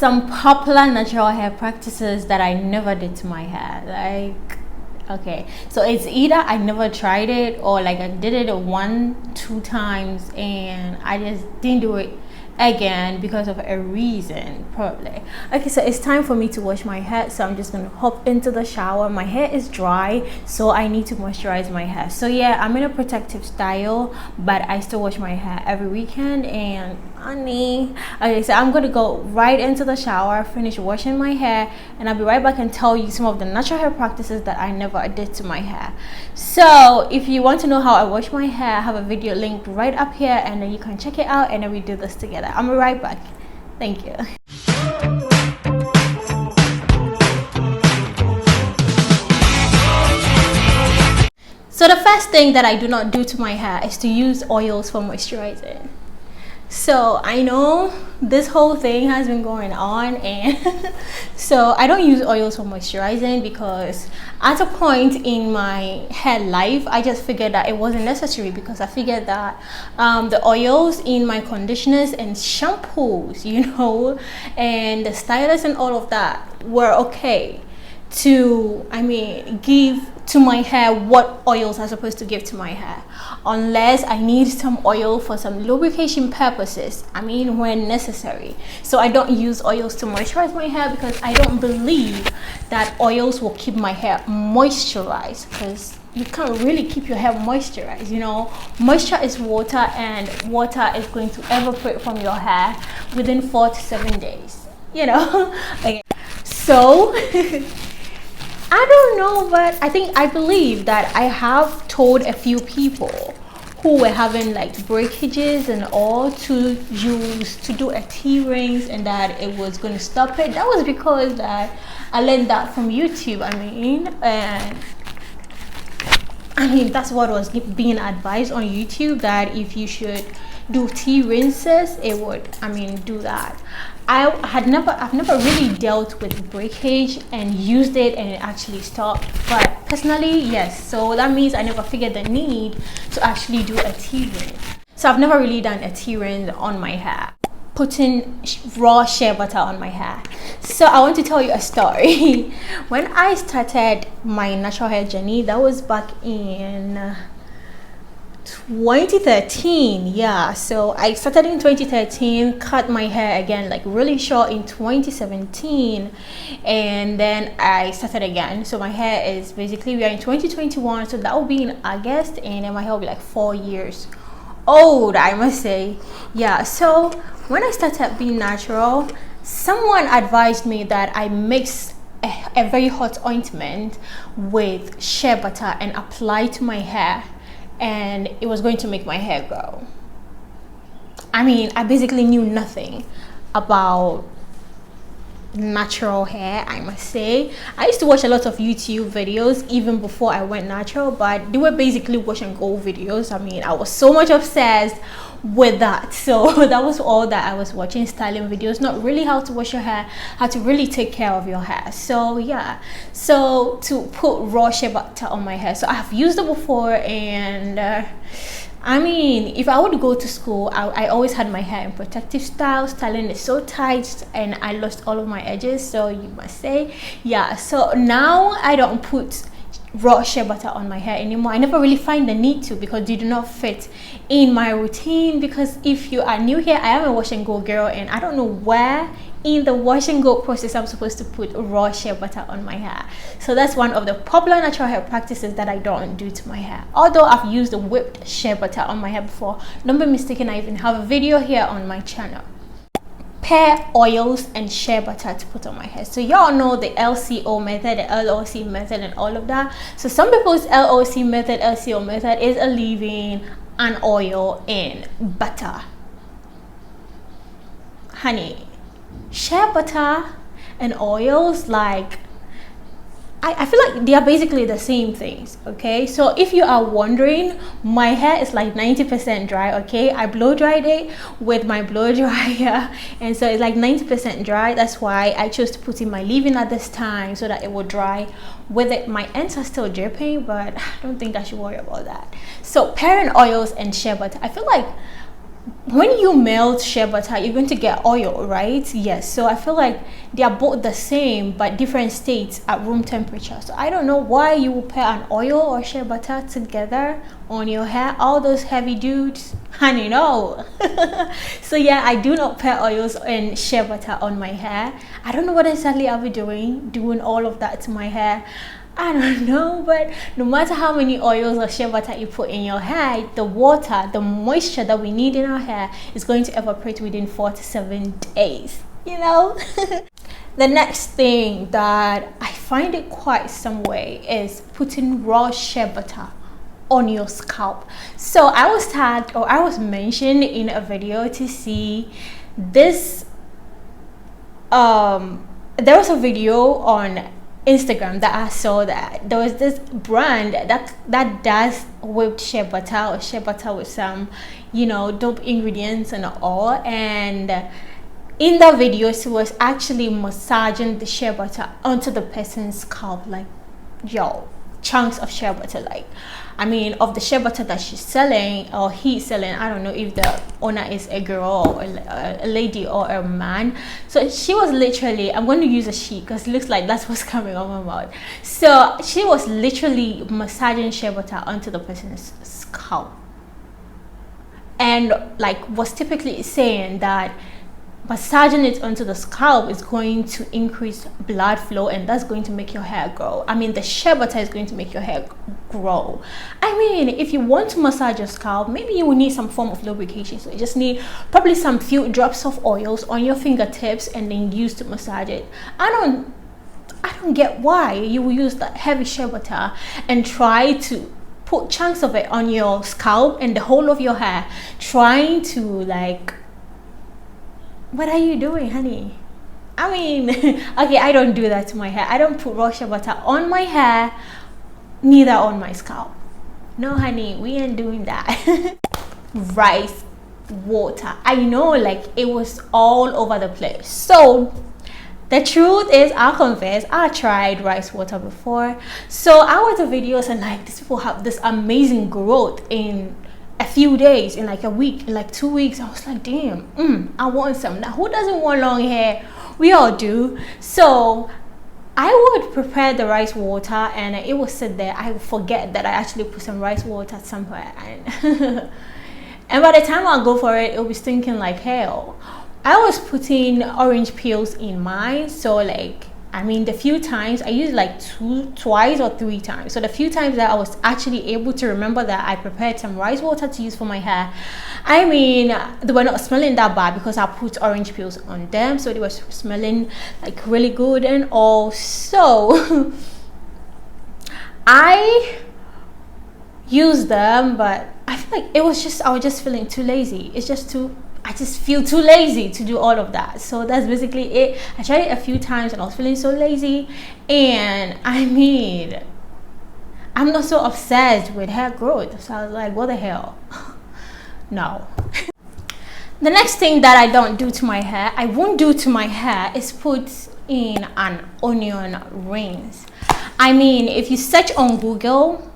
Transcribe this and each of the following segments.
some popular natural hair practices that I never did to my hair. Like, okay, so it's either I never tried it, or like I did it 1-2 times and I just didn't do it again because of a reason, probably. Okay, so it's time for me to wash my hair, so I'm just gonna hop into the shower. My hair is dry, so I need to moisturize my hair. So yeah, I'm in a protective style, but I still wash my hair every weekend. And honey, okay, so I'm gonna go right into the shower, finish washing my hair, and I'll be right back and tell you some of the natural hair practices that I never did to my hair. So if you want to know how I wash my hair, I have a video linked right up here, and then you can check it out, and then we do this together. I'll be right back. Thank you. So the first thing that I do not do to my hair is to use oils for moisturizing. So I know this whole thing has been going on, and so I don't use oils for moisturizing because at a point in my hair life I just figured that it wasn't necessary, because I figured that the oils in my conditioners and shampoos, you know, and the stylists and all of that were okay to, I mean, give to my hair what oils are supposed to give to my hair, unless I need some oil for some lubrication purposes, I mean, when necessary. So I don't use oils to moisturize my hair because I don't believe that oils will keep my hair moisturized, because you can't really keep your hair moisturized, you know. Moisture is water, and water is going to evaporate from your hair within 4 to 7 days, you know. Okay. So I don't know, but I believe that I have told a few people who were having like breakages and all to do a T-rings, and that it was going to stop it. That was because that I learned that from YouTube. I mean that's what was being advised on YouTube, that if you should do T-rinses, it would, I mean, do that. I've never really dealt with breakage and used it and it actually stopped, but personally, yes. So that means I never figured the need to actually do a T-ring. So I've never really done a T-ring on my hair, putting raw shea butter on my hair. So I want to tell you a story. When I started my natural hair journey, that was back in 2013. Yeah, so I started in 2013, cut my hair again like really short in 2017, and then I started again. So my hair is basically, we are in 2021, so that will be in August, and then my hair will be like 4 years old, I must say. Yeah, so when I started being natural, someone advised me that I mix a very hot ointment with shea butter and apply to my hair, and it was going to make my hair grow. I mean, I basically knew nothing about natural hair, I must say. I used to watch a lot of YouTube videos even before I went natural, but they were basically wash and go videos. I mean, I was so much obsessed with that, so that was all that I was watching, styling videos, not really how to wash your hair, how to really take care of your hair. So yeah, so to put raw shea butter on my hair, so I have used it before, and I mean, if I would go to school, I always had my hair in protective style. Styling is so tight, and I lost all of my edges, so you must say, yeah. So now I don't put raw shea butter on my hair anymore. I never really find the need to, because they do not fit in my routine. Because if you are new here, I am a wash and go girl, and I don't know where in the wash and go process I'm supposed to put raw shea butter on my hair. So that's one of the popular natural hair practices that I don't do to my hair, although I've used the whipped shea butter on my hair before. Don't be mistaken, I even have a video here on my channel. Pair oils and shea butter to put on my hair. So y'all know the LCO method, the LOC method, and all of that. So some people's LOC method, LCO method is a leave-in, an oil, and butter. Honey, shea butter and oils, like, I feel like they are basically the same things. Okay, so if you are wondering, my hair is like 90% dry. Okay, I blow dried it with my blow dryer, and so it's like 90% dry. That's why I chose to put in my leave-in at this time, so that it will dry with it. My ends are still dripping, but I don't think I should worry about that. So pairing oils and shea butter, I feel like when you melt shea butter, you're going to get oil, right? Yes. So I feel like they are both the same but different states at room temperature. So I don't know why you will pair an oil or shea butter together on your hair. All those heavy dudes, honey, no. So yeah, I do not pair oils and shea butter on my hair. I don't know what exactly I'll be doing all of that to my hair. I don't know, but no matter how many oils or shea butter you put in your hair, the water, the moisture that we need in our hair is going to evaporate within 4 to 7 days, you know. The next thing that I find it quite some way is putting raw shea butter on your scalp. So I was tagged, or I was mentioned in a video to see this. There was a video on Instagram that I saw that there was this brand that does whipped shea butter, or shea butter with some, you know, dope ingredients and all. And in the video, she was actually massaging the shea butter onto the person's scalp, like, yo, chunks of shea butter, like, I mean, of the shea butter that she's selling, or he's selling. I don't know if the owner is a girl or a lady or a man. So she was literally, I'm going to use a she because it looks like that's what's coming on my mouth. So she was literally massaging shea butter onto the person's scalp, and like was typically saying that massaging it onto the scalp is going to increase blood flow, and that's going to make your hair grow. I mean, the shea butter is going to make your hair grow. I mean, if you want to massage your scalp, maybe you will need some form of lubrication. So you just need probably some few drops of oils on your fingertips and then use to massage it. I don't get why you will use that heavy shea butter and try to put chunks of it on your scalp and the whole of your hair, trying to, like, what are you doing, honey? I mean, okay, I don't do that to my hair. I don't put raw shea butter on my hair, neither on my scalp. No, honey, we ain't doing that. Rice water. I know, like, it was all over the place. So the truth is, I'll confess, I tried rice water before. So I watched the videos and, like, these people have this amazing growth in a few days, in like a week, in like 2 weeks. I was like, damn, I want some. Now, who doesn't want long hair? We all do. So I would prepare the rice water and it would sit there. I would forget that I actually put some rice water somewhere, and and by the time I go for it, it'll be stinking like hell. I was putting orange peels in mine, so, like, I mean, the few times I used like twice or 3 times. So the few times that I was actually able to remember that I prepared some rice water to use for my hair, I mean, they were not smelling that bad because I put orange peels on them, so they were smelling like really good. And also I used them, but I feel like I was just feeling too lazy. I just feel too lazy to do all of that. So that's basically it. I tried it a few times and I was feeling so lazy. And I mean, I'm not so obsessed with hair growth. So I was like, what the hell? No. The next thing that I don't do to my hair, I won't do to my hair, is put in an onion rinse. I mean, if you search on Google,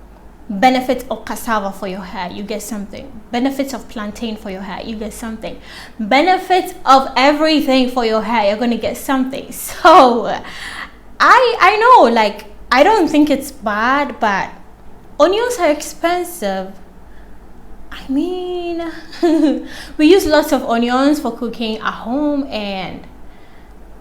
benefits of cassava for your hair, you get something. Benefits of plantain for your hair, you get something. Benefits of everything for your hair, you're gonna get something. So I know, like, I don't think it's bad, but onions are expensive. I mean, we use lots of onions for cooking at home, and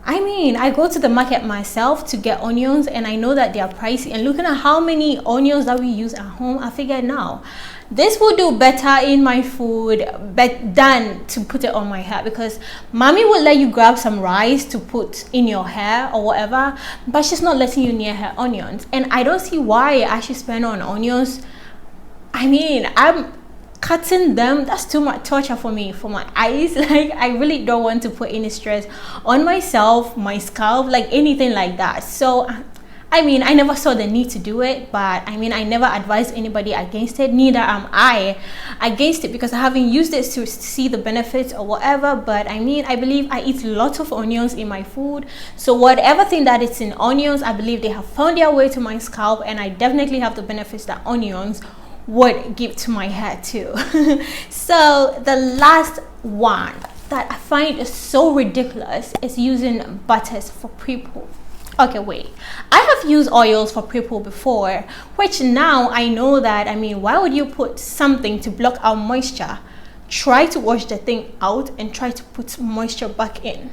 I mean, I go to the market myself to get onions, and I know that they are pricey. And looking at how many onions that we use at home, I figured now this would do better in my food than to put it on my hair, because mommy would let you grab some rice to put in your hair or whatever, but she's not letting you near her onions. And I don't see why I should spend on onions. I mean, I'm cutting them, that's too much torture for me, for my eyes. Like, I really don't want to put any stress on myself, my scalp, like anything like that. So I mean, I never saw the need to do it, but I mean, I never advised anybody against it, neither am I against it, because I haven't used it to see the benefits or whatever. But I mean, I believe I eat lots of onions in my food, so whatever thing that it's in onions, I believe they have found their way to my scalp, and I definitely have the benefits that onions would give to my hair too. So the last one that I find is so ridiculous is using butters for pre-poo. Okay, wait, I have used oils for pre-poo before, which now I know that, I mean, why would you put something to block out moisture? Try to wash the thing out and try to put moisture back in.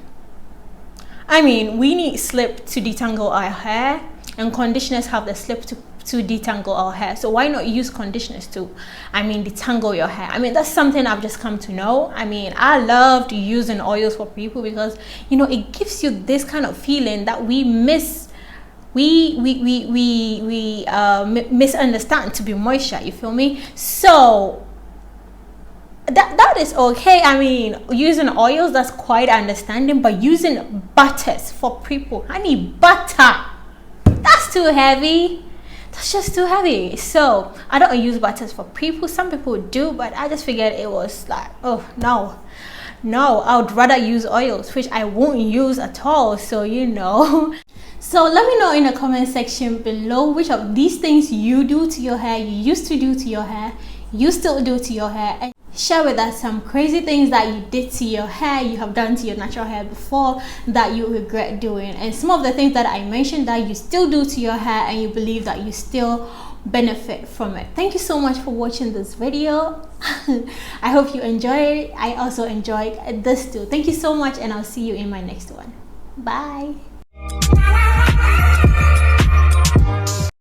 I mean, we need slip to detangle our hair, and conditioners have the slip to detangle our hair. So why not use conditioners to, I mean, detangle your hair? I mean, that's something I've just come to know. I mean, I loved using oils for people because, you know, it gives you this kind of feeling that we misunderstand to be moisture. You feel me? So that is okay. I mean, using oils, that's quite understanding, but using butters for people, I need butter. That's too heavy. That's just too heavy. So I don't use butters for people. Some people do, but I just figured it was like, oh no, I would rather use oils, which I won't use at all. So, you know. So let me know in the comment section below which of these things you do to your hair, you used to do to your hair, you still do to your hair, and share with us some crazy things that you did to your hair, you have done to your natural hair before that you regret doing, and some of the things that I mentioned that you still do to your hair and you believe that you still benefit from it. Thank you so much for watching this video. I hope you enjoyed it. I also enjoyed this too. Thank you so much, and I'll see you in my next one. Bye.